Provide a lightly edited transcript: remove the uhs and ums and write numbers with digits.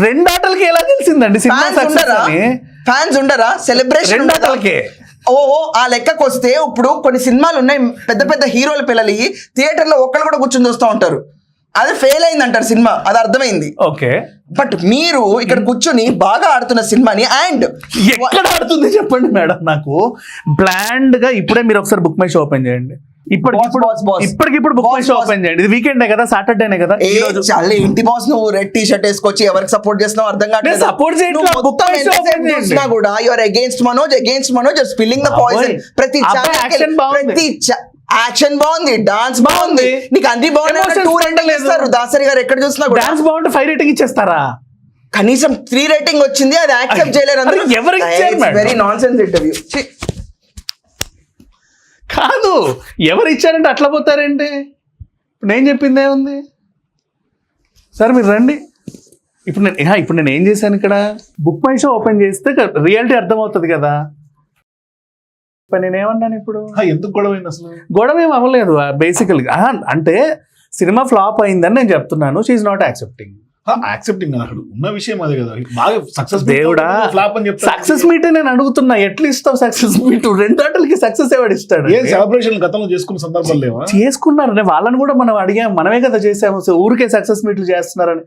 రెండు ఆటలకి ఎలా తెలిసిందండి సినిమా సక్సెస్ అని? ఫ్యాన్స్ ఉండరా? సెలబ్రేషన్ రెండు ఆటలకే. ఓహో ఆ లెక్కకు వస్తే ఇప్పుడు కొన్ని సినిమాలు ఉన్నాయి, పెద్ద పెద్ద హీరోల పిల్లలు థియేటర్ లో ఒక్కళ్ళు కూడా కూర్చొని చూస్తూ ఉంటారు, అది ఫెయిల్ అయింది అంటారు సినిమా, అది అర్థమైంది. ఓకే, బట్ మీరు ఇక్కడ కూర్చొని బాగా ఆడుతున్న సినిమాని అండ్ ఎక్కడ ఆడుతుంది చెప్పండి మేడం నాకు. బ్లాండ్ గా ఇప్పుడే మీరు ఒకసారి బుక్ మై షో ఓపెన్ చేయండి, ఇప్పటికిప్పుడు బుక్ మై షో ఓపెన్ చేయండి. ఇది వీకెండే కదా, సాటర్డేనే కదా. ఏంటి బాస్ నువ్వు రెడ్ టీ షర్ట్ వేసుకొచ్చి ఎవరికి సపోర్ట్ చేస్తున్నావు అర్థం కావట్లేదు. సపోర్ట్ చూసినా కూడా your against Manoj spilling the poison. ప్రతి యాక్షన్ బాగుంది, డాన్స్ బాగుంది, నీకు అన్ని బాగుంది. 2 రేటింగ్ ఇస్తారు దాసరి గారు ఎక్కడ చూసినా కూడా. డాన్స్ బాగుంటే 5 రేటింగ్ ఇచ్చేస్తారా? కనీసం 3 రేటింగ్ వచ్చింది, అది యాక్సెప్ట్ చేయలేరు. Very non sense interview. కాదు, ఎవరు ఇచ్చారంటే అట్లా పోతారండి. ఇప్పుడు నేను చెప్పింది ఏముంది సార్, మీరు రండి. ఇప్పుడు నేను ఏం చేశాను ఇక్కడ, బుక్ మై షో ఓపెన్ చేస్తే రియాలిటీ అర్థమవుతుంది కదా. నేనేమన్నాను ఇప్పుడు? ఎందుకు గొడవ అసలు? గొడవ ఏం అవ్వలేదు బేసికల్గా. అంటే సినిమా ఫ్లాప్ అయిందని నేను చెప్తున్నాను. She's not accepting. యాక్సెప్టింగ్ అక్కడ ఉన్న విషయం అదే కదా. బాగా సక్సెస్ దేవుడా, ఫ్లాప్ అని చెప్తా. సక్సెస్ మీట్ నేను అడుగుతున్నా, ఎట్లా ఇస్తావు సక్సెస్ మీట్? 2 ఆటలకి సక్సెస్ ఎవడు ఇస్తాడు? ఏం సెలబ్రేషన్ గతంలో చేసుకున్న సందర్భాలు లేవా? చేసుకున్నారు, వాళ్ళని కూడా మనం అడిగాం, మనమే కదా చేసాము. ఊరికే సక్సెస్ మీట్లు చేస్తున్నారని.